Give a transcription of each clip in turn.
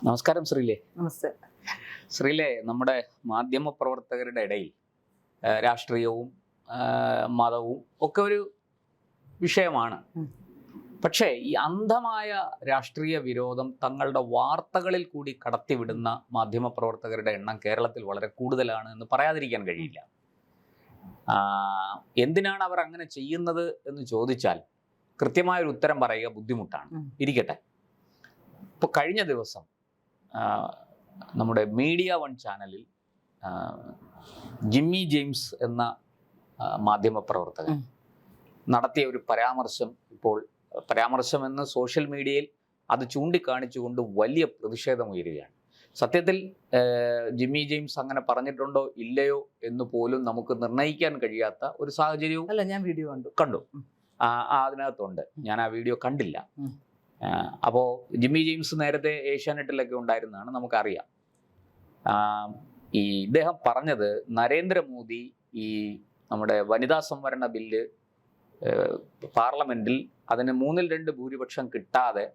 നമസ്കാരം ശ്രീലേ. നമസ്തേ. ശ്രീലേ, നമ്മുടെ മാധ്യമ പ്രവർത്തകരുടെ ഇടയിൽ രാഷ്ട്രീയവും മതവും ഒക്കെ ഒരു വിഷയമാണ്. പക്ഷേ ഈ അന്ധമായ രാഷ്ട്രീയ വിരോധം തങ്ങളുടെ വാർത്തകളിൽ കൂടി കടത്തിവിടുന്ന മാധ്യമ പ്രവർത്തകരുടെ എണ്ണം കേരളത്തിൽ വളരെ കൂടുതലാണ് എന്ന് പറയാതിരിക്കാൻ കഴിയില്ല. എന്തിനാണ് അവർ അങ്ങനെ ചെയ്യുന്നത് എന്ന് ചോദിച്ചാൽ കൃത്യമായൊരു ഉത്തരം പറയുക ബുദ്ധിമുട്ടാണ്. ഇരിക്കട്ടെ. ഇപ്പോൾ കഴിഞ്ഞ ദിവസം നമ്മുടെ മീഡിയ വൺ ചാനലിൽ ജിമ്മി ജെയിംസ് എന്ന മാധ്യമ പ്രവർത്തകൻ നടത്തിയ ഒരു പരാമർശം, ഇപ്പോൾ പരാമർശമെന്ന് സോഷ്യൽ മീഡിയയിൽ അത് ചൂണ്ടിക്കാണിച്ചുകൊണ്ട് വലിയ പ്രതിഷേധമുയരുകയാണ്. സത്യത്തിൽ ജിമ്മി ജെയിംസ് അങ്ങനെ പറഞ്ഞിട്ടുണ്ടോ ഇല്ലയോ എന്ന് പോലും നമുക്ക് നിർണ്ണയിക്കാൻ കഴിയാത്ത ഒരു സാഹചര്യവും ഞാൻ വീഡിയോ കണ്ടു. അതിനകത്തുണ്ട്. ഞാൻ ആ വീഡിയോ കണ്ടില്ല. അപ്പോൾ ജിമ്മി ജെയിംസ് നേരത്തെ ഏഷ്യാനെറ്റിലൊക്കെ ഉണ്ടായിരുന്നതാണ്, നമുക്കറിയാം. ഇദ്ദേഹം പറഞ്ഞത് നരേന്ദ്രമോദി ഈ നമ്മുടെ വനിതാ സംവരണ ബില്ല് പാർലമെന്റിൽ അതിന് 2/3 ഭൂരിപക്ഷം കിട്ടാതെ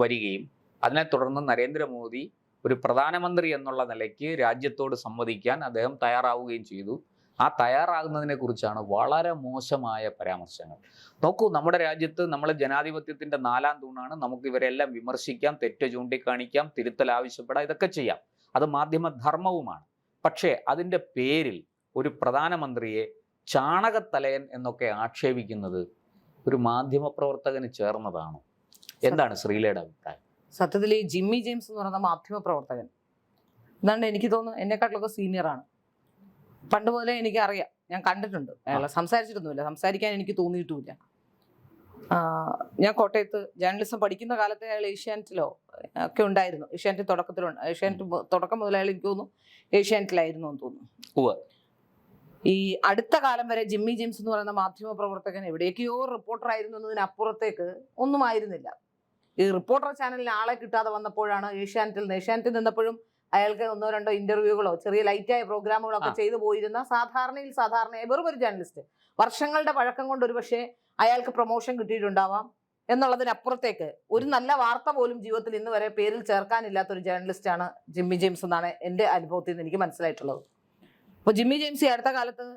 വരികയും അതിനെ തുടർന്ന് നരേന്ദ്രമോദി ഒരു പ്രധാനമന്ത്രി എന്നുള്ള നിലയ്ക്ക് രാജ്യത്തോട് സംവദിക്കാൻ അദ്ദേഹം തയ്യാറാവുകയും ചെയ്തു. ആ തയ്യാറാകുന്നതിനെ കുറിച്ചാണ് വളരെ മോശമായ പരാമർശങ്ങൾ. നോക്കൂ, നമ്മുടെ രാജ്യത്ത് നമ്മൾ ജനാധിപത്യത്തിന്റെ 4ാം തൂണാണ്. നമുക്ക് ഇവരെല്ലാം വിമർശിക്കാം, തെറ്റ് ചൂണ്ടിക്കാണിക്കാം, തിരുത്തൽ ആവശ്യപ്പെടാം, ഇതൊക്കെ ചെയ്യാം. അത് മാധ്യമധർമ്മവുമാണ്. പക്ഷേ അതിൻ്റെ പേരിൽ ഒരു പ്രധാനമന്ത്രിയെ ചാണകത്തലയൻ എന്നൊക്കെ ആക്ഷേപിക്കുന്നത് ഒരു മാധ്യമ പ്രവർത്തകന് ചേർന്നതാണോ? എന്താണ് ശ്രീലയുടെ അഭിപ്രായം? സത്യത്തിൽ ഈ ജിമ്മി ജെയിംസ് എന്ന് പറയുന്ന മാധ്യമ പ്രവർത്തകൻ എന്നാണ്ട് എനിക്ക് തോന്നുന്നു എന്നെക്കാട്ടിലൊക്കെ സീനിയറാണ്. പണ്ട് മുതലേ എനിക്ക് അറിയാം, ഞാൻ കണ്ടിട്ടുണ്ട്. അയാളെ സംസാരിച്ചിട്ടൊന്നുമില്ല, സംസാരിക്കാൻ എനിക്ക് തോന്നിയിട്ടുമില്ല. ഞാൻ കോട്ടയത്ത് ജേർണലിസം പഠിക്കുന്ന കാലത്ത് അയാൾ ഏഷ്യാനെറ്റിലോ ഒക്കെ ഉണ്ടായിരുന്നു. ഏഷ്യാനെറ്റ് തുടക്കം മുതൽ അയാൾ എനിക്ക് തോന്നുന്നു ഏഷ്യാനെറ്റിലായിരുന്നു എന്ന് തോന്നുന്നു. ഈ അടുത്ത കാലം വരെ ജിമ്മി ജെയിംസ് എന്ന് പറയുന്ന മാധ്യമ പ്രവർത്തകൻ എവിടേക്കോ റിപ്പോർട്ടർ ആയിരുന്നു എന്നതിനപ്പുറത്തേക്ക് ഒന്നും ആയിരുന്നില്ല. ഈ റിപ്പോർട്ടർ ചാനലിന് ആളെ കിട്ടാതെ വന്നപ്പോഴാണ് ഏഷ്യാനെറ്റിൽ നിന്നപ്പോഴും അയാൾക്ക് 1-2 ഇന്റർവ്യൂകളോ ചെറിയ ലൈറ്റായ പ്രോഗ്രാമുകളോ ഒക്കെ ചെയ്തു പോയിരുന്ന സാധാരണയായി വെറും ഒരു ജേർണലിസ്റ്റ്, വർഷങ്ങളുടെ പഴക്കം കൊണ്ട് ഒരുപക്ഷെ അയാൾക്ക് പ്രൊമോഷൻ കിട്ടിയിട്ടുണ്ടാവാം എന്നുള്ളതിനപ്പുറത്തേക്ക് ഒരു നല്ല വാർത്ത പോലും ജീവിതത്തിൽ ഇന്ന് വരെ പേരിൽ ചേർക്കാനില്ലാത്തൊരു ജേർണലിസ്റ്റാണ് ജിമ്മി ജെയിംസ് എന്നാണ് എൻ്റെ അനുഭവത്തിൽ നിന്ന് എനിക്ക് മനസ്സിലായിട്ടുള്ളത്. അപ്പോൾ ജിമ്മി ജെയിംസ് ഈ അടുത്ത കാലത്ത്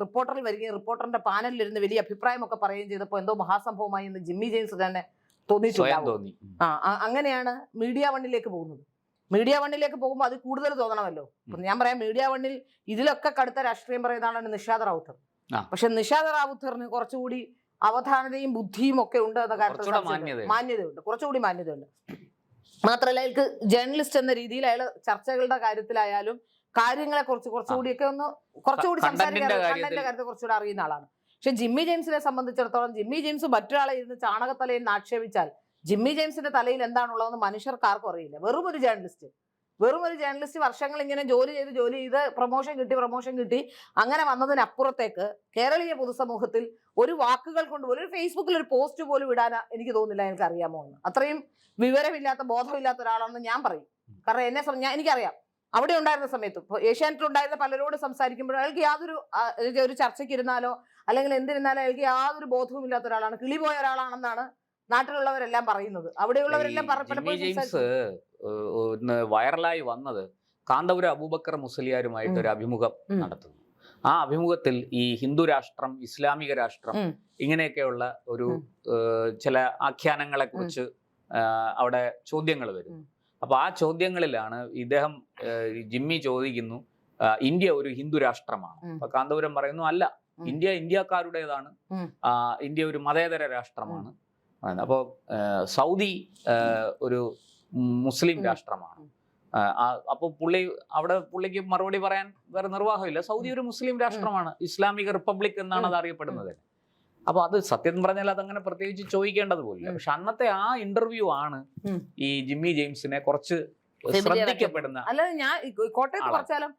റിപ്പോർട്ടറിൽ വരികയും റിപ്പോർട്ടറിന്റെ പാനലിലിരുന്ന് വലിയ അഭിപ്രായമൊക്കെ പറയുകയും ചെയ്തപ്പോൾ എന്തോ മഹാസംഭവമായി എന്ന് ജിമ്മി ജെയിംസ് തന്നെ തോന്നിയിട്ടുണ്ടാവും. അങ്ങനെയാണ് മീഡിയ വണ്ണിലേക്ക് പോകുന്നത്. മീഡിയ വണ്ണിലേക്ക് പോകുമ്പോൾ അത് കൂടുതൽ തോന്നണമല്ലോ. ഞാൻ പറയാം, മീഡിയ വണ്ണിൽ ഇതിലൊക്കെ കടുത്ത രാഷ്ട്രീയം പറയുന്നതാണ് നിഷാദ് റാവുത്തർ. പക്ഷെ നിഷാദ് റാവുത്തറിന് കുറച്ചുകൂടി അവധാനതയും ബുദ്ധിയും ഒക്കെ ഉണ്ട് എന്ന കാര്യത്തിൽ മാന്യതയുണ്ട്, കുറച്ചുകൂടി മാന്യതയുണ്ട്. മാത്രമല്ല, അയാൾക്ക് ജേർണലിസ്റ്റ് എന്ന രീതിയിൽ അയാൾ ചർച്ചകളുടെ കാര്യത്തിലായാലും കാര്യങ്ങളെ കുറച്ചുകൂടിയൊക്കെ കുറച്ചുകൂടി സംസാരിക്കാൻ കണ്ടന്റിന്റെ കാര്യത്തിൽ കുറച്ചുകൂടി അറിയുന്ന ആളാണ്. പക്ഷെ ജിമ്മി ജെയിംസിനെ സംബന്ധിച്ചിടത്തോളം ജിമ്മി ജെയിംസ് മറ്റൊരാളെ ഇരുന്ന് ചാണകത്തലയിൽ ആക്ഷേപിച്ചാൽ ജിമ്മി ജെയിംസിന്റെ തലയിൽ എന്താണുള്ളതെന്ന് മനുഷ്യർക്ക് ആർക്കും അറിയില്ല. വെറും ഒരു ജേർണലിസ്റ്റ് വർഷങ്ങൾ ഇങ്ങനെ ജോലി ചെയ്ത് പ്രൊമോഷൻ കിട്ടി അങ്ങനെ വന്നതിനപ്പുറത്തേക്ക് കേരളീയ പൊതുസമൂഹത്തിൽ ഒരു വാക്കുകൾ കൊണ്ട് ഒരു ഫേസ്ബുക്കിൽ ഒരു പോസ്റ്റ് പോലും ഇടാൻ എനിക്ക് തോന്നുന്നില്ല എനിക്ക് അറിയാമോ എന്ന്. അത്രയും വിവരമില്ലാത്ത ബോധമില്ലാത്ത ഒരാളാണെന്ന് ഞാൻ പറയും. കാരണം എനിക്കറിയാം, അവിടെ ഉണ്ടായിരുന്ന സമയത്ത് ഏഷ്യാനെറ്റിൽ ഉണ്ടായിരുന്ന പലരോട് സംസാരിക്കുമ്പോൾ അയാൾക്ക് ഒരു ചർച്ചയ്ക്ക് ഇരുന്നാലോ അല്ലെങ്കിൽ എന്തിരുന്നാലോ അയാൾക്ക് യാതൊരു ബോധവും ഇല്ലാത്ത ഒരാളാണ്, കിളിപോയ ഒരാളാണെന്നാണ് നാട്ടിലുള്ളവരെല്ലാം പറയുന്നത്. അവിടെയുള്ളവരെല്ലാം വൈറലായി വന്നത് കാന്തപുരം അബൂബക്കർ മുസ്ലിയാരുമായിട്ട് ഒരു അഭിമുഖം നടത്തുന്നു. ആ അഭിമുഖത്തിൽ ഈ ഹിന്ദു രാഷ്ട്രം, ഇസ്ലാമിക രാഷ്ട്രം, ഇങ്ങനെയൊക്കെയുള്ള ഒരു ചില ആഖ്യാനങ്ങളെ കുറിച്ച് അവിടെ ചോദ്യങ്ങൾ വരുന്നു. അപ്പൊ ആ ചോദ്യങ്ങളിലാണ് ജിമ്മി ചോദിക്കുന്നു, ഇന്ത്യ ഒരു ഹിന്ദു രാഷ്ട്രമാണ്. അപ്പൊ കാന്തപുരം പറയുന്നു, അല്ല, ഇന്ത്യ ഇന്ത്യക്കാരുടേതാണ്, ഇന്ത്യ ഒരു മതേതര രാഷ്ട്രമാണ്. അപ്പോൾ സൗദി ഒരു മുസ്ലിം രാഷ്ട്രമാണ്. അപ്പോൾ പുള്ളിക്ക് മറുപടി പറയാൻ വേറെ നിർവാഹമില്ല. സൗദി ഒരു മുസ്ലിം രാഷ്ട്രമാണ്, ഇസ്ലാമിക റിപ്പബ്ലിക് എന്നാണ് അത് അറിയപ്പെടുന്നത്. അപ്പൊ അത് സത്യം പറഞ്ഞാൽ അതങ്ങനെ പ്രത്യേകിച്ച് ചോദിക്കേണ്ടത് പോലില്ല. പക്ഷെ അന്നത്തെ ആ ഇന്റർവ്യൂ ആണ് ഈ ജിമ്മി ജെയിംസിനെ കുറച്ച് ശ്രദ്ധിക്കപ്പെടുന്ന. അല്ലാതെ ഞാൻ കോട്ടയത്ത് കുറച്ചാലും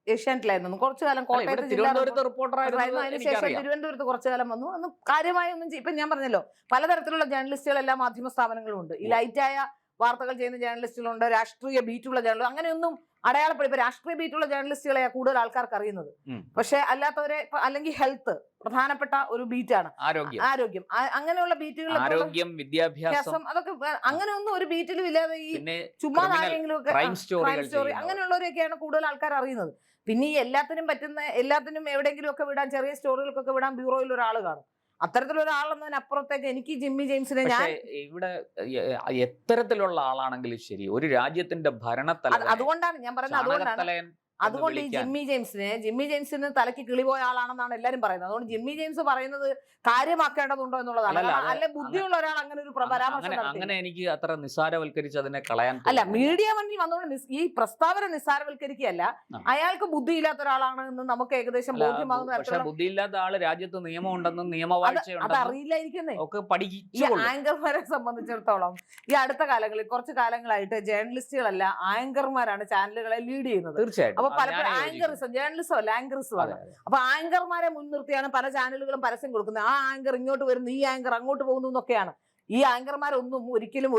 ഏഷ്യാനെറ്റിലായിരുന്നു, കുറച്ചു കാലം കോട്ടയത്ത് തിരുവനന്തപുരത്ത് റിപ്പോർട്ടറായിരുന്നു. അതിനുശേഷം തിരുവനന്തപുരത്ത് കുറച്ചു കാലം വന്നു. അന്ന് കാര്യമായൊന്നും ഇപ്പൊ ഞാൻ പറഞ്ഞല്ലോ, പലതരത്തിലുള്ള ജേർണലിസ്റ്റുകൾ എല്ലാ മാധ്യമ സ്ഥാപനങ്ങളും ഉണ്ട്. ഈ ലൈറ്റായ വാർത്തകൾ ചെയ്യുന്ന ജേർണലിസ്റ്റുകളുണ്ട്, രാഷ്ട്രീയ ബീറ്റുള്ള ജേർണലിസ്റ്റ്, അങ്ങനെയൊന്നും അടയാളപ്പെടും. ഇപ്പൊ രാഷ്ട്രീയ ബീറ്റുള്ള ജേർണലിസ്റ്റുകളെ കൂടുതൽ ആൾക്കാർക്ക് അറിയുന്നത്. പക്ഷെ അല്ലാത്തവരെ അല്ലെങ്കിൽ ഹെൽത്ത് പ്രധാനപ്പെട്ട ഒരു ബീറ്റാണ്, ആരോഗ്യം, അങ്ങനെയുള്ള ബീറ്റുകൾ, ആരോഗ്യം, വിദ്യാഭ്യാസം, അതൊക്കെ അങ്ങനെയൊന്നും ഒരു ബീറ്റിലും ഇല്ലാതെ ഈ ചുമ്മാ ആരെങ്കിലും ഒക്കെ ക്രൈം സ്റ്റോറി അങ്ങനെയുള്ളവരെയൊക്കെയാണ് കൂടുതൽ ആൾക്കാർ അറിയുന്നത്. പിന്നെ ഈ എല്ലാത്തിനും എവിടെയെങ്കിലും ഒക്കെ വിടാൻ, ചെറിയ സ്റ്റോറികൾക്കൊക്കെ വിടാൻ ബ്യൂറോയിൽ ഒരാൾ കാണും. അത്തരത്തിലൊരാളെന്നതിനപ്പുറത്തേക്ക് എനിക്ക് ജിമ്മി ജെയിംസിനെ ഇവിടെ എത്തരത്തിലുള്ള ആളാണെങ്കിലും ശരി, ഒരു രാജ്യത്തിന്റെ അതുകൊണ്ടാണ് ഞാൻ പറയുന്നത്. അതുകൊണ്ട് ഈ ജിമ്മി ജെയിംസിന് തലയ്ക്ക് കിളിപോയ ആളാണെന്നാണ് എല്ലാരും പറയുന്നത്. അതുകൊണ്ട് ജിമ്മി ജെയിംസ് പറയുന്നത് കാര്യമാക്കേണ്ടതുണ്ടോ എന്നുള്ളതാണ്. അല്ലെ ബുദ്ധിയുള്ള ഒരാൾ അങ്ങനെ ഒരു പരാമർശം അങ്ങനെ എനിക്ക് അത്ര നിസ്സാരവൽക്കരിച്ച് അതിനെ കളയാൻ അല്ല, മീഡിയ മുന്നിൽ വന്നുകൊണ്ട് ഈ പ്രസ്താവന നിസ്സാരവൽക്കരിക്കുകയല്ല, അയാൾക്ക് ബുദ്ധിയില്ലാത്ത ഒരാളാണ് എന്ന് നമുക്ക് ഏകദേശം ബോധ്യമാകുന്ന. പക്ഷെ ബുദ്ധിയില്ലാത്ത ആള് രാജ്യത്ത് നിയമം ഉണ്ടെന്നും നിയമവാഴ്ചയുണ്ടെന്നും അതറിയില്ലായിരിക്കുന്നേ. ഈ ആങ്കർമാരെ സംബന്ധിച്ചിടത്തോളം ഈ അടുത്ത കാലങ്ങളിൽ, കുറച്ച് കാലങ്ങളായിട്ട് ജേർണലിസ്റ്റുകളല്ല ആങ്കർമാരാണ് ചാനലുകളെ ലീഡ് ചെയ്യുന്നത്. തീർച്ചയായിട്ടും. പലപ്പോഴും ജേർണലിസം അല്ല, ആങ്കറിസമാണ്. അപ്പൊ ആങ്കർമാരെ മുൻനിർത്തിയാണ് പല ചാനലുകളും പരസ്യം കൊടുക്കുന്നത്. ആ ആങ്കർ ഇങ്ങോട്ട് വരുന്നു, ഈ ആങ്കർ അങ്ങോട്ട് പോകുന്നു എന്നൊക്കെയാണ്. ഈ ആങ്കർമാരൊന്നും ഒരിക്കലും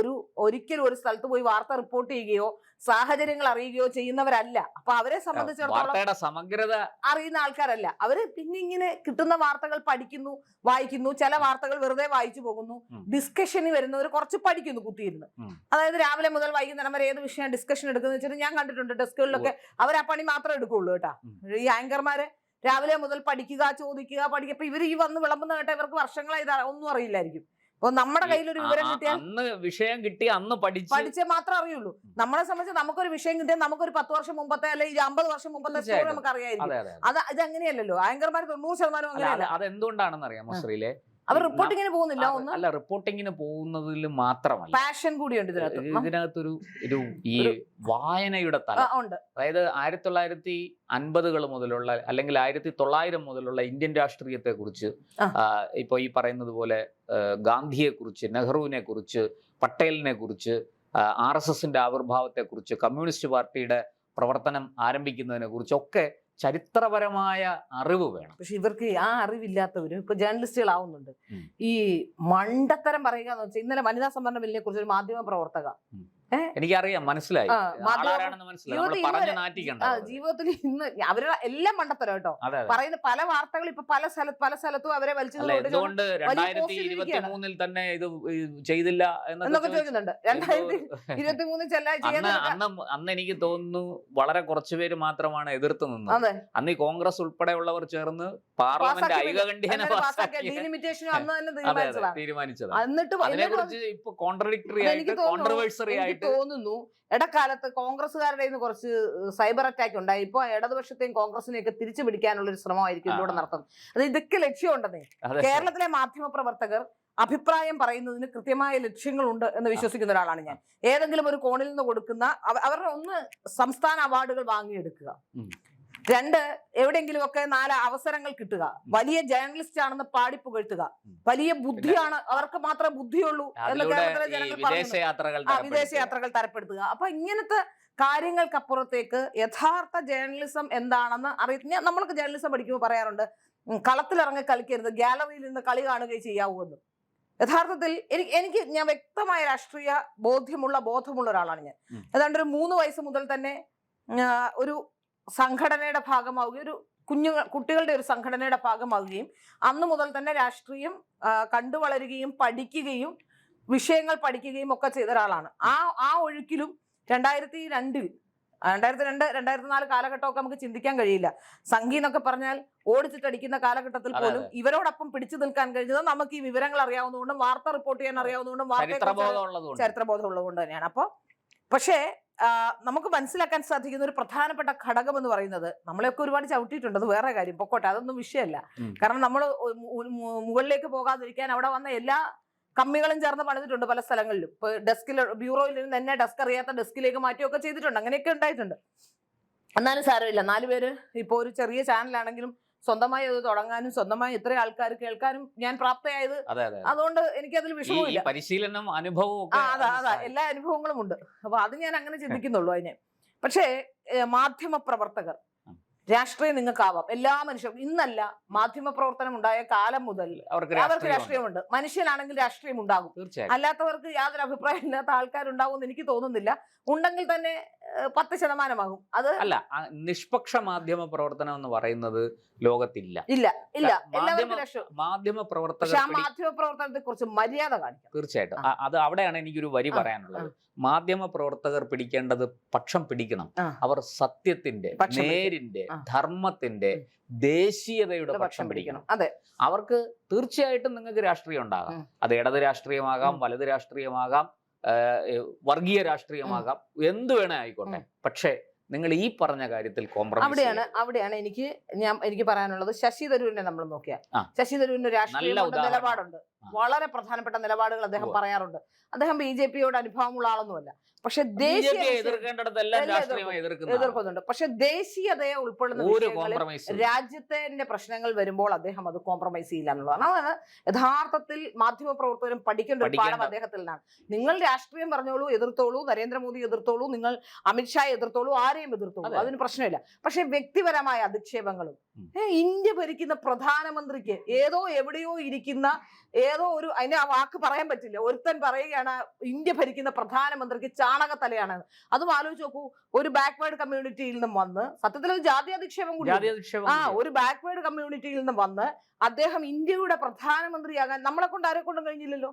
ഒരു സ്ഥലത്ത് പോയി വാർത്ത റിപ്പോർട്ട് ചെയ്യുകയോ സാഹചര്യങ്ങൾ അറിയുകയോ ചെയ്യുന്നവരല്ല. അപ്പൊ അവരെ സംബന്ധിച്ചിടത്തോളം സമഗ്രത അറിയുന്ന ആൾക്കാരല്ല. അവര് പിന്നെ ഇങ്ങനെ കിട്ടുന്ന വാർത്തകൾ പഠിക്കുന്നു, വായിക്കുന്നു. ചില വാർത്തകൾ വെറുതെ വായിച്ചു പോകുന്നു. ഡിസ്കഷന് വരുന്നവർ കുറച്ച് പഠിക്കുന്നു കുത്തിയിരുന്ന്. അതായത് രാവിലെ മുതൽ വൈകുന്നേരം വരെ ഏത് വിഷയം ഡിസ്കഷൻ എടുക്കുന്ന വെച്ചിട്ട് ഞാൻ കണ്ടിട്ടുണ്ട് ഡെസ്കുകളിലൊക്കെ. അവർ ആ പണി മാത്രമേ എടുക്കുള്ളൂ കേട്ടാ. ഈ ആങ്കർമാര് രാവിലെ മുതൽ പഠിക്കുക, ചോദിക്കുക, പഠിക്കുക. ഇപ്പൊ ഇവർ ഈ വന്ന് വിളമ്പുന്ന കേട്ട ഇവർക്ക് വർഷങ്ങളായി ഒന്നും അറിയില്ലായിരിക്കും. അപ്പൊ നമ്മുടെ കയ്യിൽ ഒരു വിവരം കിട്ടിയാൽ അന്ന് വിഷയം കിട്ടി, അന്ന് പഠിച്ചേ മാത്രമേ അറിയുള്ളൂ. നമ്മളെ സംബന്ധിച്ച് നമുക്കൊരു വിഷയം കിട്ടിയാൽ നമുക്കൊരു 10 വർഷം മുമ്പത്തെ അല്ലെങ്കിൽ 50 വർഷം മുമ്പത്തെ സ്റ്റോറി നമുക്ക് അറിയായിരിക്കും. ഇത് അങ്ങനെയല്ലോ. ആങ്കർമാർ 90% അങ്ങനെയല്ല. അതെന്തുകൊണ്ടാണെന്ന് അറിയാമോ ശ്രീലെ? അവർ റിപ്പോർട്ടിങ്ങിന് പോകുന്നില്ല. അല്ല, റിപ്പോർട്ടിങ്ങിന് പോകുന്നതിൽ മാത്രമല്ല, പാഷൻ കൂടിയുണ്ട് ഇതിനകത്തൊരു ഈ വായനയുടെ തല ഉണ്ട്. അതായത് 1950 മുതലുള്ള അല്ലെങ്കിൽ 1900 മുതലുള്ള ഇന്ത്യൻ രാഷ്ട്രീയത്തെ കുറിച്ച്, ഇപ്പൊ ഈ പറയുന്നത് പോലെ ഗാന്ധിയെ കുറിച്ച്, നെഹ്റുവിനെ കുറിച്ച്, പട്ടേലിനെ കുറിച്ച്, RSSന്റെ ആവിർഭാവത്തെ കുറിച്ച്, കമ്മ്യൂണിസ്റ്റ് പാർട്ടിയുടെ പ്രവർത്തനം ആരംഭിക്കുന്നതിനെ കുറിച്ചൊക്കെ ചരിത്രപരമായ അറിവ് വേണം. പക്ഷെ ഇവർക്ക് ആ അറിവില്ലാത്തവരും ഇപ്പൊ ജേർണലിസ്റ്റുകളാവുന്നുണ്ട്. ഈ മണ്ടത്തരം പറയുക എന്ന് വെച്ചാൽ, ഇന്നലെ വനിതാ സംവരണ ബില്ലിനെ കുറിച്ച് ഒരു മാധ്യമ പ്രവർത്തക, എനിക്കറിയാം, മനസ്സിലായി, ജീവിതത്തിൽ ഇന്ന് അവരുടെ എല്ലാം മണ്ടത്തരം കേട്ടോ പറയുന്ന. പല വാർത്തകൾ ഇപ്പൊ പല സ്ഥലത്തും അവരെ വലിച്ചു തന്നെ ഇത് ചെയ്തില്ല എന്നൊക്കെ ചോദിക്കുന്നുണ്ട്. 2023 അന്ന് എനിക്ക് തോന്നുന്നു വളരെ കുറച്ചു പേര് മാത്രമാണ് എതിർത്ത് നിന്നത്. അന്ന് ഈ കോൺഗ്രസ് ഉൾപ്പെടെയുള്ളവർ ചേർന്ന് പാർലമെന്റ് ഐകകണ്ഠ്യേന തീരുമാനിച്ചത്. എന്നിട്ട് അതിനെക്കുറിച്ച് ഇപ്പൊ കോൺട്രഡിക്ടറി ആയിട്ട്, കോൺട്രവേഴ്സറി ആയിട്ട് തോന്നുന്നു. ഇടക്കാലത്ത് കോൺഗ്രസ്സുകാരുടെ കുറച്ച് സൈബർ അറ്റാക്ക് ഉണ്ടായി. ഇപ്പൊ ഇടതുപക്ഷത്തെയും കോൺഗ്രസിനെയൊക്കെ തിരിച്ചു പിടിക്കാനുള്ള ഒരു ശ്രമമായിരിക്കും ഇതിലൂടെ നടത്തുന്നത്. അത് ഇതൊക്കെ ലക്ഷ്യമുണ്ടെന്നേ. കേരളത്തിലെ മാധ്യമ പ്രവർത്തകർ അഭിപ്രായം പറയുന്നതിന് കൃത്യമായ ലക്ഷ്യങ്ങളുണ്ട് എന്ന് വിശ്വസിക്കുന്ന ഒരാളാണ് ഞാൻ. ഏതെങ്കിലും ഒരു കോണിൽ നിന്ന് കൊടുക്കുന്ന അവരുടെ ഒന്ന് സംസ്ഥാന അവാർഡുകൾ വാങ്ങിയെടുക്കുക, 2 എവിടെയെങ്കിലുമൊക്കെ 4 അവസരങ്ങൾ കിട്ടുക, വലിയ ജേർണലിസ്റ്റ് ആണെന്ന് പാടിപ്പുകഴ്ത്തുക, വലിയ ബുദ്ധിയാണ്, അവർക്ക് മാത്രമേ ബുദ്ധിയുള്ളൂ എന്ന് കേരളത്തിലെ ജനങ്ങൾ വിദേശയാത്രകൾ തരപ്പെടുത്തുക. അപ്പൊ ഇങ്ങനത്തെ കാര്യങ്ങൾക്കപ്പുറത്തേക്ക് യഥാർത്ഥ ജേർണലിസം എന്താണെന്ന് നമ്മൾക്ക് ജേർണലിസം പഠിക്കുമ്പോൾ പറയാറുണ്ട്, കളത്തിലിറങ്ങി കളിക്കരുത്, ഗാലറിയിൽ നിന്ന് കളി കാണുകയും ചെയ്യാവൂന്ന്. യഥാർത്ഥത്തിൽ ഞാൻ വ്യക്തമായ രാഷ്ട്രീയ ബോധമുള്ള ഒരാളാണ് ഞാൻ. ഏതാണ്ട് ഒരു 3 വയസ്സ് മുതൽ തന്നെ ഒരു സംഘടനയുടെ ഭാഗമാവുകയും, ഒരു കുട്ടികളുടെ ഒരു സംഘടനയുടെ ഭാഗമാവുകയും, അന്ന് മുതൽ തന്നെ രാഷ്ട്രീയം കണ്ടു വളരുകയും പഠിക്കുകയും വിഷയങ്ങൾ പഠിക്കുകയും ഒക്കെ ചെയ്ത ഒരാളാണ്. ആ ഒഴുക്കിലും 2002, 2004 കാലഘട്ടമൊക്കെ നമുക്ക് ചിന്തിക്കാൻ കഴിയില്ല. സംഘി എന്നൊക്കെ പറഞ്ഞാൽ ഓടിച്ചിട്ടടിക്കുന്ന കാലഘട്ടത്തിൽ പോലും ഇവരോടൊപ്പം പിടിച്ചു നിൽക്കാൻ കഴിഞ്ഞത് നമുക്ക് ഈ വിവരങ്ങൾ അറിയാവുന്നതുകൊണ്ടും വാർത്ത റിപ്പോർട്ട് ചെയ്യാൻ അറിയാവുന്നതുകൊണ്ടും ചരിത്രബോധം ഉള്ളതുകൊണ്ട് തന്നെയാണ്. പക്ഷേ നമുക്ക് മനസ്സിലാക്കാൻ സാധിക്കുന്ന ഒരു പ്രധാനപ്പെട്ട ഘടകം എന്ന് പറയുന്നത്, നമ്മളെയൊക്കെ ഒരുപാട് ചവിട്ടിയിട്ടുണ്ട്, അത് വേറെ കാര്യം, പൊക്കോട്ടെ, അതൊന്നും വിഷയമല്ല. കാരണം നമ്മൾ മുകളിലേക്ക് പോകാതിരിക്കാൻ അവിടെ വന്ന എല്ലാ കമ്മികളും ചേർന്ന് പണിതിട്ടുണ്ട് പല സ്ഥലങ്ങളിലും. ഇപ്പൊ ബ്യൂറോയിൽ നിന്ന് തന്നെ ഡെസ്ക് അറിയാത്ത ഡെസ്കിലേക്ക് മാറ്റിയൊക്കെ ചെയ്തിട്ടുണ്ട്. അങ്ങനെയൊക്കെ ഉണ്ടായിട്ടുണ്ട്. എന്നാലും സാരമില്ല, 4 പേര് ഇപ്പോൾ ഒരു ചെറിയ ചാനലാണെങ്കിലും സ്വന്തമായി അത് തുടങ്ങാനും സ്വന്തമായി ഇത്ര ആൾക്കാർ കേൾക്കാനും ഞാൻ പ്രാപ്തയായത്. അതുകൊണ്ട് എനിക്കതിൽ വിഷമമില്ല. പരിശീലനം, അനുഭവവും, എല്ലാ അനുഭവങ്ങളും ഉണ്ട്. അപ്പൊ അത് ഞാൻ അങ്ങനെ ചിന്തിക്കുന്നുള്ളൂ അതിനെ. പക്ഷേ മാധ്യമ പ്രവർത്തകർ രാഷ്ട്രീയം നിങ്ങൾക്കാവാം, എല്ലാ മനുഷ്യർക്കും. ഇന്നല്ല, മാധ്യമ പ്രവർത്തനം ഉണ്ടായ കാലം മുതൽ അവർക്ക് അവർക്ക് രാഷ്ട്രീയമുണ്ട്. മനുഷ്യനാണെങ്കിൽ രാഷ്ട്രീയം ഉണ്ടാകും. തീർച്ചയായും. അല്ലാത്തവർക്ക് യാതൊരു അഭിപ്രായം ഇല്ലാത്ത ആൾക്കാരുണ്ടാവും എന്ന് എനിക്ക് തോന്നുന്നില്ല. ഉണ്ടെങ്കിൽ തന്നെ 10% അത് അല്ല, നിഷ്പക്ഷ മാധ്യമ പ്രവർത്തനം എന്ന് പറയുന്നത് ലോകത്തില്ല. ഇല്ല. എല്ലാവർക്കും രാഷ്ട്രീയം. മാധ്യമ പക്ഷെ പ്രവർത്തകർ ആ മാധ്യമ പ്രവർത്തനത്തെ കുറിച്ച് മര്യാദ കാണിക്കണം. തീർച്ചയായിട്ടും. അത് അവിടെയാണ് എനിക്കൊരു വരി പറയാനുള്ളത്. മാധ്യമ പ്രവർത്തകർ പിടിക്കേണ്ടത് പക്ഷം പിടിക്കണം. അവർ സത്യത്തിന്റെ, നേരിന്റെ, ധർമ്മത്തിന്റെ, ദേശീയതയുടെ പക്ഷം പിടിക്കണം. അതെ. അവർക്ക് തീർച്ചയായിട്ടും നിങ്ങൾക്ക് രാഷ്ട്രീയം ഉണ്ടാകാം. അത് ഇടത് രാഷ്ട്രീയമാകാം, വലത് രാഷ്ട്രീയമാകാം, വർഗീയ രാഷ്ട്രീയമാകാം, എന്ത് വേണേ ആയിക്കോട്ടെ. പക്ഷേ നിങ്ങൾ ഈ പറഞ്ഞ കാര്യത്തിൽ കോംപ്രമൈസ്. അവിടെയാണ് എനിക്ക് പറയാനുള്ളത്. ശശി തരൂരിനെ നമ്മൾ നോക്കിയാൽ, ശശി തരൂരിന് രാഷ്ട്രീയ നിലപാടുണ്ട്. വളരെ പ്രധാനപ്പെട്ട നിലപാടുകൾ അദ്ദേഹം പറയാറുണ്ട്. അദ്ദേഹം BJP-യോട് അനുഭവമുള്ള ആളൊന്നുമല്ല. പക്ഷെ എതിർക്കുന്നുണ്ട്. പക്ഷെ ദേശീയതയെ ഉൾപ്പെടുന്ന രാജ്യത്തിന്റെ പ്രശ്നങ്ങൾ വരുമ്പോൾ അദ്ദേഹം അത് കോംപ്രമൈസ് ചെയ്യില്ല എന്നുള്ളതാണ്. അതാണ് യഥാർത്ഥത്തിൽ മാധ്യമ പ്രവർത്തകരും പഠിക്കേണ്ട ഒരു പാഠം അദ്ദേഹത്തിൽ നിന്നാണ്. നിങ്ങൾ രാഷ്ട്രീയം പറഞ്ഞോളൂ, എതിർത്തോളൂ, നരേന്ദ്രമോദി എതിർത്തോളൂ, നിങ്ങൾ അമിത്ഷാ എതിർത്തോളൂ, ആരെയും എതിർത്തോളൂ, അതിന് പ്രശ്നമില്ല. പക്ഷെ വ്യക്തിപരമായ അധിക്ഷേപങ്ങളും, ഇന്ത്യ ഭരിക്കുന്ന പ്രധാനമന്ത്രിക്ക് എവിടെയോ ഇരിക്കുന്ന ഒരു, അതിന് ആ വാക്ക് പറയാൻ പറ്റില്ല, ഒരുത്തൻ പറയുകയാണ് ഇന്ത്യ ഭരിക്കുന്ന പ്രധാനമന്ത്രിക്ക് ചാണകത്തലയാണ്. അതും ആലോചിച്ച് നോക്കൂ. ഒരു ബാക്ക്വേർഡ് കമ്മ്യൂണിറ്റിയിൽ നിന്നും വന്ന്, സത്യത്തിൽ ഒരു ജാതി അധിക്ഷേപം കൂടി, ഒരു ബാക്ക്വേർഡ് കമ്മ്യൂണിറ്റിയിൽ നിന്നും വന്ന് അദ്ദേഹം ഇന്ത്യയുടെ പ്രധാനമന്ത്രിയാകാൻ നമ്മളെ കൊണ്ട് ആരെ കൊണ്ടും കഴിഞ്ഞില്ലല്ലോ.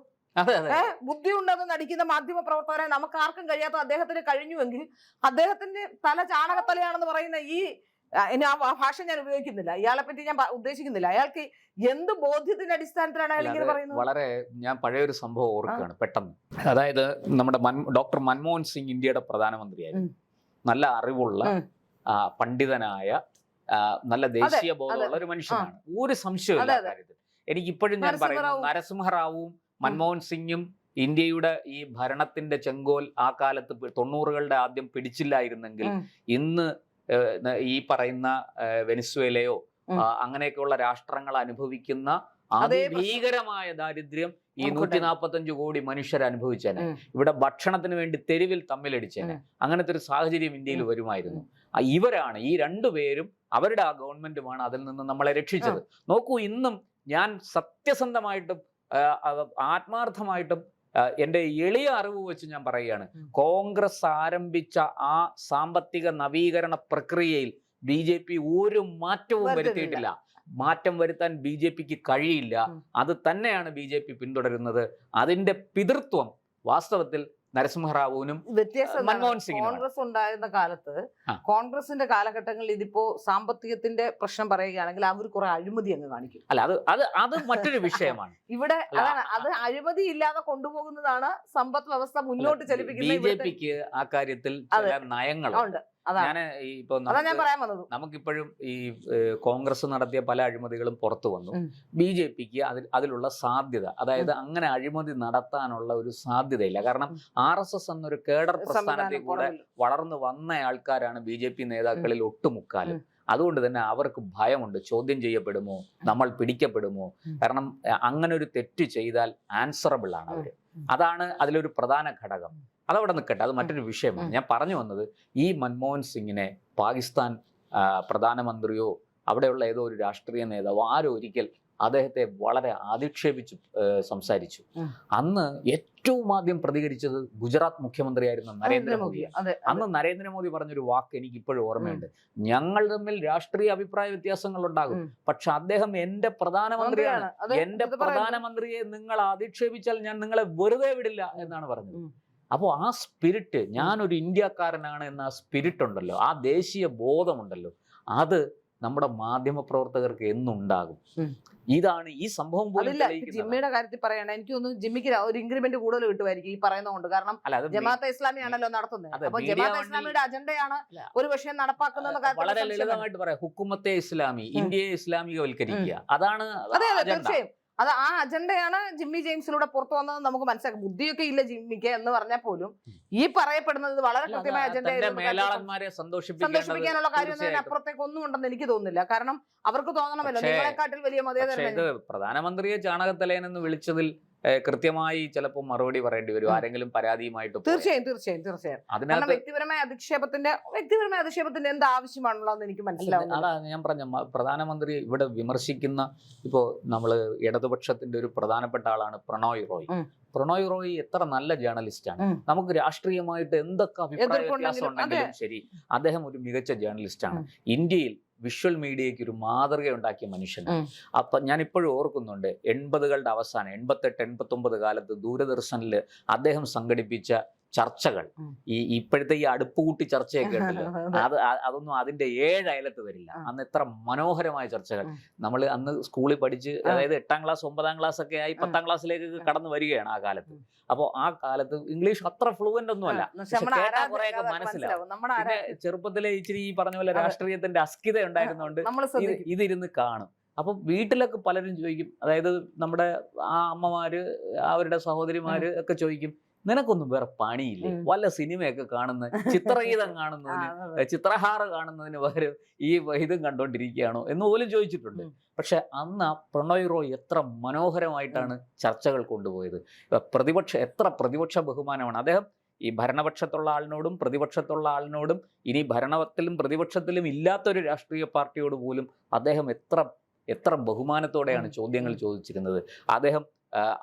ബുദ്ധി ഉണ്ടെന്ന് നടിക്കുന്ന മാധ്യമ പ്രവർത്തകരെ നമുക്ക് ആർക്കും കഴിയാത്ത അദ്ദേഹത്തിന് കഴിഞ്ഞുവെങ്കിൽ അദ്ദേഹത്തിന്റെ തല ചാണകത്തലയാണെന്ന് പറയുന്ന ആ ഭാഷ ഞാൻ ഉപയോഗിക്കുന്നില്ല, ഇയാളെ പറ്റി ഞാൻ ഉദ്ദേശിക്കുന്നില്ല. അയാൾക്ക് എന്ത് ബോധ്യത്തിന്റെ അടിസ്ഥാനത്തിലാണ് അയാൾ ഇങ്ങനെ പറയുന്നത്? വളരെ ഞാൻ പഴയൊരു സംഭവം ഓർക്കുകയാണ് പെട്ടെന്ന്. അതായത് നമ്മുടെ ഡോക്ടർ മൻമോഹൻ സിംഗ് ഇന്ത്യയുടെ പ്രധാനമന്ത്രിയായിരുന്നു. നല്ല അറിവുള്ള, പണ്ഡിതനായ, നല്ല ദേശീയ ബോധമുള്ള ഒരു മനുഷ്യനാണ്. ഒരു സംശയമില്ല കാര്യത്തിൽ. എനിക്കിപ്പോഴും ഞാൻ പറയുന്നു, നരസിംഹറാവുവും മൻമോഹൻ സിംഗും ഇന്ത്യയുടെ ഈ ഭരണത്തിന്റെ ചെങ്കോൽ ആ കാലത്ത് 90കളുടെ ആദ്യം പിടിച്ചില്ലായിരുന്നെങ്കിൽ ഇന്ന് ഈ പറയുന്ന വെനിസ്വേലയോ അങ്ങനെയൊക്കെയുള്ള രാഷ്ട്രങ്ങൾ അനുഭവിക്കുന്ന അതിഭീകരമായ ദാരിദ്ര്യം ഈ 145 കോടി മനുഷ്യർ അനുഭവിച്ചേനെ. ഇവിടെ ഭക്ഷണത്തിന് വേണ്ടി തെരുവിൽ തമ്മിലടിച്ചേനെ. അങ്ങനത്തെ ഒരു സാഹചര്യം ഇന്ത്യയിൽ വരുമായിരുന്നു. ഇവരാണ്, ഈ രണ്ടുപേരും, അവരുടെ ആ ഗവൺമെന്റുമാണ് അതിൽ നിന്ന് നമ്മളെ രക്ഷിച്ചത്. നോക്കൂ, ഇന്നും ഞാൻ സത്യസന്ധമായിട്ടും ആത്മാർത്ഥമായിട്ടും എൻ്റെ എളിയ അറിവ് വെച്ച് ഞാൻ പറയുകയാണ്, കോൺഗ്രസ് ആരംഭിച്ച ആ സാമ്പത്തിക നവീകരണ പ്രക്രിയയിൽ BJP ഒരു മാറ്റവും വരുത്തിയിട്ടില്ല. മാറ്റം വരുത്താൻ BJPക്ക് കഴിയില്ല. അത് തന്നെയാണ് BJP പിന്തുടരുന്നത്. അതിന്റെ പിതൃത്വം വാസ്തവത്തിൽ നരസിംഹറാവുവിനും മൻമോഹൻ സിംഗിനും. കോൺഗ്രസ് ഉണ്ടായിരുന്ന കാലത്ത്, കോൺഗ്രസിന്റെ കാലഘട്ടങ്ങളിൽ ഇതിപ്പോ സാമ്പത്തികത്തിന്റെ പ്രശ്നം പറയുകയാണെങ്കിൽ അവർ കുറെ അഴിമതി അങ്ങ് കാണിക്കും. അല്ല, അത് മറ്റൊരു വിഷയമാണ്. ഇവിടെ അത് അഴിമതി ഇല്ലാതെ കൊണ്ടുപോകുന്നതാണ് സമ്പദ് വ്യവസ്ഥ മുന്നോട്ട് ചലിപ്പിക്കുന്നത്. BJPക്ക് ആ കാര്യത്തിൽ ചില നയങ്ങളുണ്ട്. നമുക്കിപ്പോഴും ഈ കോൺഗ്രസ് നടത്തിയ പല അഴിമതികളും പുറത്തു വന്നു. BJPക്ക് അതിലുള്ള സാധ്യത, അതായത് അങ്ങനെ അഴിമതി നടത്താനുള്ള ഒരു സാധ്യതയില്ല. കാരണം RSS എന്നൊരു കേഡർ പ്രസ്ഥാനത്തിൽ കൂടെ വളർന്നു വന്ന ആൾക്കാരാണ് BJP നേതാക്കളിൽ ഒട്ടുമുക്കാലും. അതുകൊണ്ട് തന്നെ അവർക്ക് ഭയമുണ്ട്, ചോദ്യം ചെയ്യപ്പെടുമോ, നമ്മൾ പിടിക്കപ്പെടുമോ. കാരണം അങ്ങനെ ഒരു തെറ്റ് ചെയ്താൽ ആൻസറബിൾ ആണ് അവര്. അതാണ് അതിലൊരു പ്രധാന ഘടകം. അതവിടെ നിൽക്കട്ടെ, അത് മറ്റൊരു വിഷയമാണ്. ഞാൻ പറഞ്ഞു വന്നത്, ഈ മൻമോഹൻ സിംഗിനെ പാകിസ്ഥാൻ പ്രധാനമന്ത്രിയോ അവിടെയുള്ള ഏതോ ഒരു രാഷ്ട്രീയ നേതാവോ ആരോ ഒരിക്കൽ അദ്ദേഹത്തെ വളരെ അധിക്ഷേപിച്ചു സംസാരിച്ചു. അന്ന് ഏറ്റവും ആദ്യം പ്രതികരിച്ചത് ഗുജറാത്ത് മുഖ്യമന്ത്രിയായിരുന്ന നരേന്ദ്രമോദി. അന്ന് നരേന്ദ്രമോദി പറഞ്ഞൊരു വാക്ക് എനിക്ക് ഇപ്പോഴും ഓർമ്മയുണ്ട്. ഞങ്ങൾ തമ്മിൽ രാഷ്ട്രീയ അഭിപ്രായ വ്യത്യാസങ്ങൾ ഉണ്ടാകും, പക്ഷെ അദ്ദേഹം എന്റെ പ്രധാനമന്ത്രിയാണ്, എന്റെ പ്രധാനമന്ത്രിയെ നിങ്ങൾ അധിക്ഷേപിച്ചാൽ ഞാൻ നിങ്ങളെ വെറുതെ വിടില്ല എന്നാണ് പറഞ്ഞത്. അപ്പോൾ ആ സ്പിരിറ്റ്, ഞാനൊരു ഇന്ത്യക്കാരനാണ് എന്ന ആ സ്പിരിറ്റ് ഉണ്ടല്ലോ, ആ ദേശീയ ബോധമുണ്ടല്ലോ, അത് നമ്മുടെ മാധ്യമ പ്രവർത്തകർക്ക് എന്നുണ്ടാകും. ഇതാണ് ഈ സംഭവം പോലും. ജിമ്മിയുടെ കാര്യത്തിൽ പറയണ, എനിക്ക് തോന്നുന്നു ജിമ്മിക്ക് ഒരു ഇൻക്രിമെന്റ് കൂടുതൽ കിട്ടുമായിരിക്കും ഈ പറയുന്നതുകൊണ്ട്. കാരണം ജമാഅത്തെ ഇസ്ലാമി ആണല്ലോ നടത്തുന്നത്. അപ്പൊ ജമാഅത്തെ ഇസ്ലാമിയുടെ അജണ്ടയാണ് ഒരു പക്ഷേ നടപ്പാക്കുന്ന. വളരെ ലളിതമായിട്ട് പറയാം, ഹുക്കുമത്തെ ഇസ്ലാമി, ഇന്ത്യയെ ഇസ്ലാമികവൽക്കരിക്കുക, അതാണ് തീർച്ചയായും. അത് ആ അജണ്ടയാണ് ജിമ്മി ജെയിംസിലൂടെ പുറത്തു വന്നത് നമുക്ക് മനസ്സിലാക്കും. ബുദ്ധിയൊക്കെ ഇല്ല ജിമ്മിക്ക് എന്ന് പറഞ്ഞാൽ പോലും ഈ പറയപ്പെടുന്നത് വളരെ കൃത്യമായ അജണ്ടയെ സന്തോഷിപ്പിക്കാനുള്ള കാര്യം അപ്പുറത്തേക്ക് ഒന്നും ഉണ്ടെന്ന് എനിക്ക് തോന്നുന്നില്ല. കാരണം അവർക്ക് തോന്നണമല്ലോ നിങ്ങളെക്കാട്ടിൽ വലിയ മതേതര. പ്രധാനമന്ത്രിയെ ചാണകത്തലേൻ എന്ന് വിളിച്ചതിൽ കൃത്യമായി ചിലപ്പോൾ മറുപടി പറയേണ്ടി വരും ആരെങ്കിലും പരാതിയുമായിട്ട് പോയാൽ. തീർച്ചയായും കാരണം അതിനകത്ത് വ്യക്തിപരമായ അധിക്ഷേപത്തിന്റെ എന്ത് ആവശ്യമാണല്ലോ എന്ന് എനിക്ക് മനസ്സിലാവുന്നു. അതാണ് ഞാൻ പറഞ്ഞ പ്രധാനമന്ത്രി ഇവിടെ വിമർശിക്കുന്ന ഇപ്പോൾ നമ്മൾ ഇടതുപക്ഷത്തിന്റെ ഒരു പ്രധാനപ്പെട്ട ആളാണ് പ്രണോയ് റോയ്. പ്രണോയ് റോയ് എത്ര നല്ല ജേർണലിസ്റ്റാണ്. നമുക്ക് രാഷ്ട്രീയമായിട്ട് എന്തൊക്കെ അഭിപ്രായ വ്യത്യാസം ഉണ്ടെങ്കിലും ശരി, അദ്ദേഹം ഒരു മികച്ച ജേർണലിസ്റ്റാണ്. ഇന്ത്യയിൽ വിഷ്വൽ മീഡിയയ്ക്ക് ഒരു മാതൃക ഉണ്ടാക്കിയ മനുഷ്യനാണ്. അപ്പൊ ഞാൻ ഇപ്പോഴും ഓർക്കുന്നുണ്ട് 80കളുടെ അവസാനം 88, 89 കാലത്ത് ദൂരദർശനിൽ അദ്ദേഹം സംഘടിപ്പിച്ച ചർച്ചകൾ, ഇപ്പോഴത്തെ ഈ അടുപ്പുകൂട്ടി ചർച്ചയൊക്കെ ഉണ്ടല്ലോ, അതൊന്നും അതിന്റെ 7 അയലത്ത് വരില്ല. അന്ന് എത്ര മനോഹരമായ ചർച്ചകൾ. നമ്മൾ അന്ന് സ്കൂളിൽ പഠിച്ച്, അതായത് 8ാം ക്ലാസ് 9ാം ക്ലാസ് ഒക്കെ ആയി 10ാം ക്ലാസ്സിലേക്ക് കടന്നു വരികയാണ് ആ കാലത്ത്. അപ്പോൾ ആ കാലത്ത് ഇംഗ്ലീഷ് അത്ര ഫ്ലുവന്റ് ഒന്നുമല്ല, കുറെയൊക്കെ മനസ്സിലാവും. പിന്നെ ചെറുപ്പത്തിലെ ഇച്ചിരി ഈ പറഞ്ഞ പോലെ രാഷ്ട്രീയത്തിന്റെ അസ്കിത ഉണ്ടായിരുന്നോണ്ട് ഇതിരുന്ന് കാണും. അപ്പം വീട്ടിലൊക്കെ പലരും ചോദിക്കും, അതായത് നമ്മുടെ ആ അമ്മമാര് അവരുടെ സഹോദരിമാര് ഒക്കെ ചോദിക്കും, നിനക്കൊന്നും വേറെ പണിയില്ലേ, വല്ല സിനിമയൊക്കെ കാണുന്ന, ചിത്രഗീതം കാണുന്നതിന്, ചിത്രഹാര കാണുന്നതിന് പകരം ഈ ഇതും കണ്ടോണ്ടിരിക്കുകയാണോ എന്ന് പോലും ചോദിച്ചിട്ടുണ്ട്. പക്ഷെ അന്ന് ആ പ്രണോയ് റോയ് എത്ര മനോഹരമായിട്ടാണ് ചർച്ചകൾ കൊണ്ടുപോയത്. എത്ര പ്രതിപക്ഷ ബഹുമാനമാണ് അദ്ദേഹം. ഈ ഭരണപക്ഷത്തുള്ള ആളിനോടും പ്രതിപക്ഷത്തുള്ള ആളിനോടും, ഇനി ഭരണത്തിലും പ്രതിപക്ഷത്തിലും ഇല്ലാത്തൊരു രാഷ്ട്രീയ പാർട്ടിയോട് പോലും അദ്ദേഹം എത്ര ബഹുമാനത്തോടെയാണ് ചോദ്യങ്ങൾ ചോദിച്ചിരുന്നത്. അദ്ദേഹം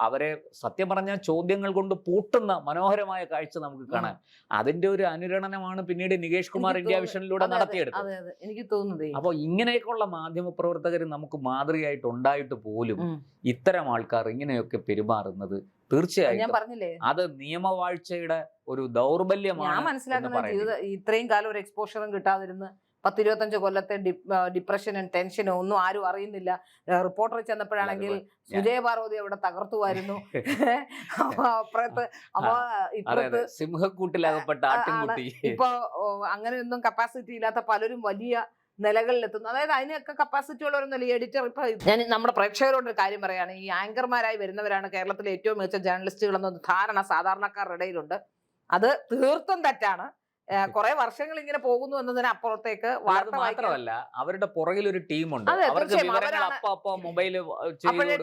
അവരെ സത്യം പറഞ്ഞാൽ ചോദ്യങ്ങൾ കൊണ്ട് പൂട്ടുന്ന മനോഹരമായ കാഴ്ച നമുക്ക് കാണാൻ. അതിന്റെ ഒരു അനുരണനമാണ് പിന്നീട് നികേഷ് കുമാർ ഇന്ത്യ വിഷനിലൂടെ നടത്തിയെടുത്തത്. എനിക്ക് തോന്നുന്നത് അപ്പോൾ ഇങ്ങനെയൊക്കെയുള്ള മാധ്യമ പ്രവർത്തകർ നമുക്ക് മാതൃകയായിട്ട് ഉണ്ടായിട്ട് പോലും ഇത്തരം ആൾക്കാർ ഇങ്ങനെയൊക്കെ പെരുമാറുന്നത് തീർച്ചയായും അത് നിയമവാഴ്ചയുടെ ഒരു ദൗർബല്യമാണ്. ഞാൻ മനസ്സിലാക്കുന്ന ഇത്രയും കാലം ഒരു എക്സ്പോഷറും കിട്ടാതിരുന്ന് 10-25 കൊല്ലത്തെ ഡിപ്രഷനും ടെൻഷനും ഒന്നും ആരും അറിയുന്നില്ല. റിപ്പോർട്ടർ ചെന്നപ്പോഴാണെങ്കിൽ സുജയ പാർവതി അവിടെ തകർത്തുമായിരുന്നു. അപ്പുറത്ത് ഇപ്പുറത്ത് സിംഹക്കൂട്ടിലകപ്പെട്ട ഇപ്പൊ അങ്ങനെയൊന്നും കപ്പാസിറ്റി ഇല്ലാത്ത പലരും വലിയ നിലകളിലെത്തുന്നു. അതായത് അതിനൊക്കെ കപ്പാസിറ്റി ഉള്ളവരൊന്നല്ല. ഈ എഡിറ്റർ ഇപ്പൊ ഞാൻ നമ്മുടെ പ്രേക്ഷകരോട് ഒരു കാര്യം പറയാണ്, ഈ ആങ്കർമാരായി വരുന്നവരാണ് കേരളത്തിലെ ഏറ്റവും മികച്ച ജേർണലിസ്റ്റുകൾ എന്നൊരു ധാരണ സാധാരണക്കാരുടെ ഇടയിലുണ്ട്. അത് തീർത്തും തെറ്റാണ്. കുറെ വർഷങ്ങൾ ഇങ്ങനെ പോകുന്നു എന്നതിന് അപ്പുറത്തേക്ക് മാത്രമല്ല, അവരുടെ പുറകിൽ ഒരു ടീമുണ്ട്.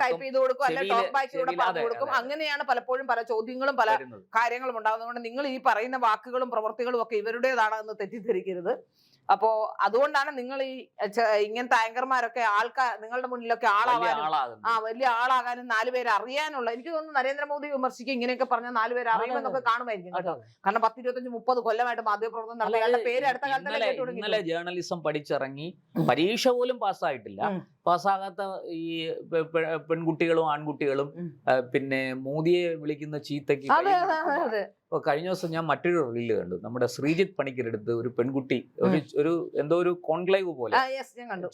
ടൈപ്പ് ചെയ്ത് കൊടുക്കും, അല്ലെങ്കിൽ ടോക്ക് ബാക്കിലൂടെ പറഞ്ഞു കൊടുക്കും. അങ്ങനെയാണ് പലപ്പോഴും പല ചോദ്യങ്ങളും പല കാര്യങ്ങളും ഉണ്ടാകുന്നതുകൊണ്ട് നിങ്ങൾ ഈ പറയുന്ന വാക്കുകളും പ്രവൃത്തികളും ഒക്കെ ഇവരുടേതാണ് എന്ന് തെറ്റിദ്ധരിക്കരുത്. അപ്പോ അതുകൊണ്ടാണ് നിങ്ങൾ ഈ ഇങ്ങനത്തെ ആങ്കർമാരൊക്കെ നിങ്ങളുടെ മുന്നിലൊക്കെ വലിയ ആളാകാനും 4 പേര് അറിയാനുള്ള, എനിക്ക് തോന്നുന്നു നരേന്ദ്രമോദി വിമർശിക്കും ഇങ്ങനെയൊക്കെ പറഞ്ഞാൽ 4 പേര് അറിയുമെന്നൊക്കെ കാണുമായിരിക്കും കേട്ടോ. കാരണം 10-25-30 കൊല്ലമായിട്ട് മാധ്യമപ്രവർത്തനം നടത്തിയ പേര് അടുത്ത കാലത്ത് ഇന്നലെ ജേർണലിസം പഠിച്ചിറങ്ങി പരീക്ഷ പോലും പാസ്സായിട്ടില്ല. പാസ്സാകാത്ത ഈ പെൺകുട്ടികളും ആൺകുട്ടികളും പിന്നെ മോദിയെ വിളിക്കുന്ന ചീത്തക്ക്. ഇപ്പൊ കഴിഞ്ഞ ദിവസം ഞാൻ മറ്റൊരു റീല് കണ്ടു. നമ്മുടെ ശ്രീജിത്ത് പണിക്കരെടുത്ത് ഒരു പെൺകുട്ടി എന്തോ ഒരു കോൺക്ലേവ് പോലെ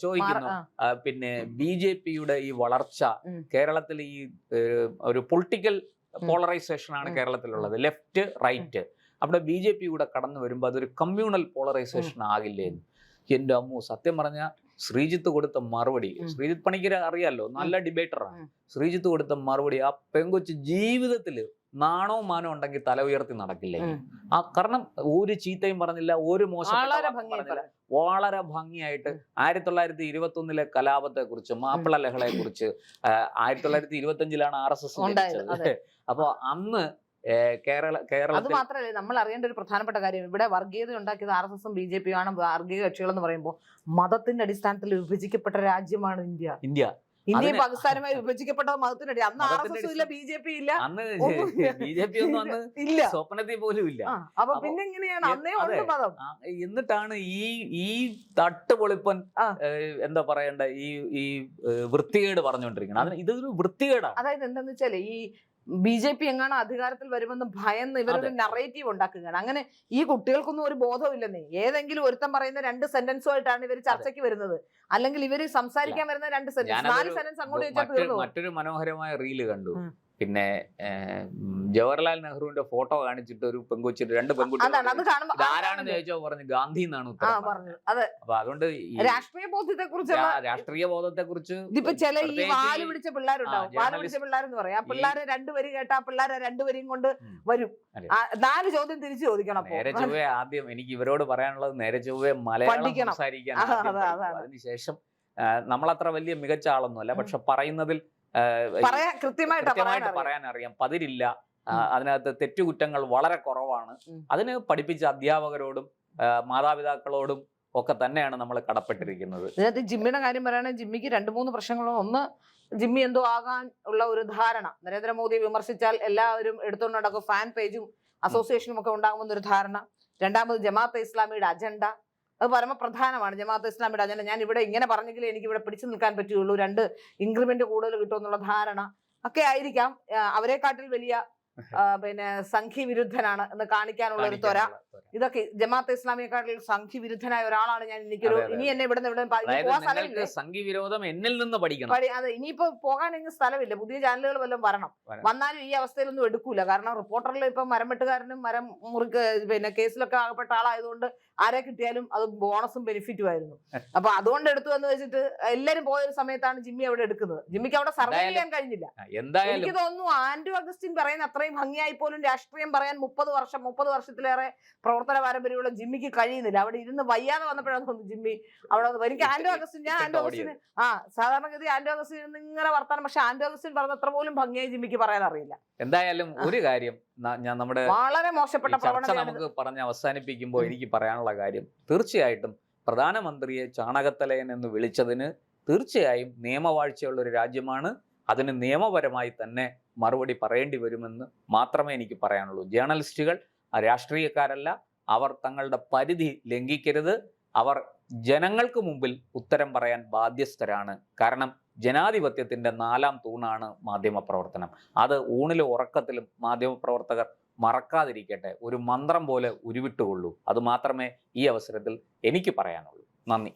ചോദിക്കുന്നു, പിന്നെ BJPയുടെ ഈ വളർച്ച കേരളത്തിൽ, ഈ ഒരു പൊളിറ്റിക്കൽ പോളറൈസേഷൻ ആണ് കേരളത്തിലുള്ളത്, ലെഫ്റ്റ് റൈറ്റ്. അവിടെ BJP കൂടെ കടന്നു വരുമ്പോൾ അതൊരു കമ്മ്യൂണൽ പോളറൈസേഷൻ ആകില്ലേ എന്ന്. എന്റെ അമ്മു, സത്യം പറഞ്ഞ ശ്രീജിത്ത് കൊടുത്ത മറുപടി, ശ്രീജിത്ത് പണിക്കരെ അറിയാലോ, നല്ല ഡിബേറ്ററാണ്. ശ്രീജിത്ത് കൊടുത്ത മറുപടി, ആ പെങ്കൊച്ച് ജീവിതത്തില് നാണോ മാനോ ഉണ്ടെങ്കിൽ തല ഉയർത്തി നടക്കില്ലേ. കാരണം ഒരു ചീത്തയും പറഞ്ഞില്ല, ഒരു മോശം പറഞ്ഞില്ല. വളരെ ഭംഗിയായിട്ട് 1921 കലാപത്തെ കുറിച്ച്, മാപ്പിള ലഹളയെ കുറിച്ച്, 1925 RSS ജനിച്ചത്. അപ്പൊ അന്ന് അത് മാത്രമല്ല, നമ്മൾ അറിയേണ്ട ഒരു പ്രധാനപ്പെട്ട കാര്യം, ഇവിടെ വർഗീയത ഉണ്ടാക്കിയത് RSSഉം BJPയും ആണ്. വർഗീയ കക്ഷികൾ എന്ന് പറയുമ്പോൾ മതത്തിന്റെ അടിസ്ഥാനത്തിൽ വിഭജിക്കപ്പെട്ട രാജ്യമാണ് ഇന്ത്യയും പാകിസ്ഥാനുമായി വിഭജിക്കപ്പെട്ടത് മതത്തിന്റെ അടി. അന്ന് RSS ഇല്ല, BJP ഇല്ല, ഇല്ല, സ്വപ്നത്തിൽ പോലും ഇല്ല. അപ്പൊ പിന്നെ എങ്ങനെയാണ് അന്നേ ഉണ്ട് മതം? എന്നിട്ടാണ് ഈ തട്ടുപൊളിപ്പൻ എന്താ പറയണ്ട ഈ വൃത്തികേട് പറഞ്ഞുകൊണ്ടിരിക്കുന്നത്. ഇതൊരു വൃത്തികേടാണ്. അതായത് എന്താന്ന് വെച്ചാല്, ഈ BJP എങ്ങാണ് അധികാരത്തിൽ വരുമെന്ന് ഭയന്ന് ഇവരൊരു നറേറ്റീവ് ഉണ്ടാക്കുകയാണ്. അങ്ങനെ ഈ കുട്ടികൾക്കൊന്നും ഒരു ബോധമില്ലെന്നേ. ഏതെങ്കിലും ഒരുത്തം പറയുന്ന 2 സെന്റൻസുമായിട്ടാണ് ഇവർ ചർച്ചയ്ക്ക് വരുന്നത്. അല്ലെങ്കിൽ ഇവര് സംസാരിക്കാൻ വരുന്ന 2 സെന്റൻസ്, 4 സെന്റൻസ് അങ്ങോട്ട് വെച്ചാൽ തീർന്നു. മറ്റൊരു മനോഹരമായ റീല് കണ്ടു. പിന്നെ ജവഹർലാൽ നെഹ്റുവിന്റെ ഫോട്ടോ കാണിച്ചിട്ട് ഒരു പെൺകൊച്ചിട്ട് 2 പെൺകുട്ടികൾ ആരാണെന്ന് ചോദിച്ചോ പറഞ്ഞു ഗാന്ധി എന്നാണ് ഉത്തരം പറഞ്ഞത്. അപ്പൊ അതുകൊണ്ട് രാഷ്ട്രീയ ബോധത്തെ കുറിച്ച് ഇപ്പൊ ചില ഈ വാല് പിടിച്ച പിള്ളേരുണ്ടാവും, വാല് പിടിച്ച പിള്ളേരെന്ന് പറയാം. ആ പിള്ളേരെ 2 വരി കേട്ടാ ആ പിള്ളേരെ 2 വരിയും കൊണ്ട് വരും. 4 ചോദ്യം തിരിച്ചു ചോദിക്കണം. നേരെ ചൊവ്വേ ആദ്യം എനിക്ക് ഇവരോട് പറയാനുള്ളത്, നേരെ ചൊവ്വേ മലയാളം സംസാരിക്കാൻ. അതിനുശേഷം നമ്മളത്ര വലിയ മികച്ച ആളൊന്നുമല്ല, പക്ഷെ പറയുന്നതിൽ കൃത്യമായിട്ട് പറയാൻ അറിയാം, പതിരില്ല, അതിനകത്ത് തെറ്റുകുറ്റങ്ങൾ വളരെ കുറവാണ്. അതിന് പഠിപ്പിച്ച അധ്യാപകരോടും മാതാപിതാക്കളോടും ഒക്കെ തന്നെയാണ് നമ്മൾ കടപ്പെട്ടിരിക്കുന്നത്. ഇതിനകത്ത് ജിമ്മിയുടെ കാര്യം പറയുകയാണെങ്കിൽ ജിമ്മിക്ക് 2-3 പ്രശ്നങ്ങളോ. ഒന്ന്, ജിമ്മി എന്തോ ആകാൻ ഉള്ള ഒരു ധാരണ. നരേന്ദ്രമോദിയെ വിമർശിച്ചാൽ എല്ലാവരും എടുത്തുകൊണ്ട് നടക്കും, ഫാൻ പേജും അസോസിയേഷനും ഒക്കെ ഉണ്ടാകുമെന്ന ഒരു ധാരണ. രണ്ടാമത് ജമാഅത്തെ ഇസ്ലാമിയുടെ അജണ്ട, അത് പരമപ്രധാനമാണ്. ജമാഅത്തെ ഇസ്ലാമിയുടെ അജണ്ട ഞാൻ ഇവിടെ ഇങ്ങനെ പറഞ്ഞെങ്കിലേ എനിക്ക് ഇവിടെ പിടിച്ചു നിൽക്കാൻ പറ്റുകയുള്ളൂ, 2 ഇൻക്രിമെന്റ് കൂടുതൽ കിട്ടുമെന്നുള്ള ധാരണ ഒക്കെ ആയിരിക്കാം. അവരെക്കാട്ടിൽ വലിയ പിന്നെ സംഘി വിരുദ്ധനാണ് എന്ന് കാണിക്കാനുള്ള ഒരു ത്വര. ഇതൊക്കെ ജമാഅത്തെ ഇസ്ലാമിയെക്കാട്ടിൽ സംഘി വിരുദ്ധനായ ഒരാളാണ് ഞാൻ. ഇനി എന്നെ ഇവിടെ സംഘി വിരോധം എന്നിൽ നിന്ന് പഠിക്കണം. അതെ, ഇനിയിപ്പോ പോകാൻ എങ്ങും സ്ഥലമില്ല. പുതിയ ചാനലുകൾ വല്ലതും വരണം. വന്നാലും ഈ അവസ്ഥയിലൊന്നും എടുക്കൂല. കാരണം റിപ്പോർട്ടറിൽ ഇപ്പൊ മരം വെട്ടുകാരനും മരം പിന്നെ കേസിലൊക്കെ ആകപ്പെട്ട ആളായതുകൊണ്ട് ആരെ കിട്ടിയാലും അത് ബോണസും ബെനിഫിറ്റും ആയിരുന്നു. അപ്പൊ അതുകൊണ്ട് എടുത്തു എന്ന് വെച്ചിട്ട് എല്ലാരും പോയൊരു സമയത്താണ് ജിമ്മി അവിടെ എടുക്കുന്നത്. ജിമ്മിക്ക് അവിടെ സർവൈവ് ചെയ്യാൻ കഴിഞ്ഞില്ല. എനിക്ക് തോന്നുന്നു ആന്റോ അഗസ്റ്റിൻ പറയുന്ന അത്രയും ഭംഗിയായി പോലും രാഷ്ട്രീയം പറയാൻ 30 വർഷത്തിലേറെ പ്രവർത്തന പാരമ്പര്യമുള്ള ജിമ്മിക്ക് കഴിയുന്നില്ല. അവിടെ ഇരുന്ന് വയ്യാതെ വന്നപ്പോഴാണ് തോന്നുന്നു ജിമ്മി അവിടെ. എനിക്ക് ആന്റോ അഗസ്റ്റിന് സാധാരണഗതി ആന്റോ അഗസ്റ്റിൻ ഇങ്ങനെ വർത്താനം, പക്ഷെ ആന്റോ അഗസ്റ്റിൻ പറഞ്ഞ അത്ര പോലും ഭംഗിയായി ജിമ്മിക്ക് പറയാൻ അറിയില്ല. എന്തായാലും ഒരു കാര്യം ഞാൻ നമ്മുടെ വളരെ മോശപ്പെട്ട ചർച്ച നമുക്ക് പറഞ്ഞ് അവസാനിപ്പിക്കുമ്പോൾ എനിക്ക് പറയാനുള്ള കാര്യം, തീർച്ചയായിട്ടും പ്രധാനമന്ത്രിയെ ചാണകത്തലയൻ എന്ന് വിളിച്ചതിന് തീർച്ചയായും നിയമവാഴ്ചയുള്ള ഒരു രാജ്യമാണ്. അതിന് നിയമപരമായി തന്നെ മറുപടി പറയേണ്ടി വരുമെന്ന് മാത്രമേ എനിക്ക് പറയാനുള്ളൂ. ജേർണലിസ്റ്റുകൾ രാഷ്ട്രീയക്കാരല്ല, അവർ തങ്ങളുടെ പരിധി ലംഘിക്കരുത്. അവർ ജനങ്ങൾക്ക് മുമ്പിൽ ഉത്തരം പറയാൻ ബാധ്യസ്ഥരാണ്. കാരണം ജനാധിപത്യത്തിൻ്റെ 4ാം തൂണാണ് മാധ്യമപ്രവർത്തനം. അത് ഊണിലും ഉറക്കത്തിലും മാധ്യമപ്രവർത്തകർ മറക്കാതിരിക്കട്ടെ. ഒരു മന്ത്രം പോലെ ഉരുവിട്ടുകൊള്ളൂ. അത് മാത്രമേ ഈ അവസരത്തിൽ എനിക്ക് പറയാനുള്ളൂ. നന്ദി.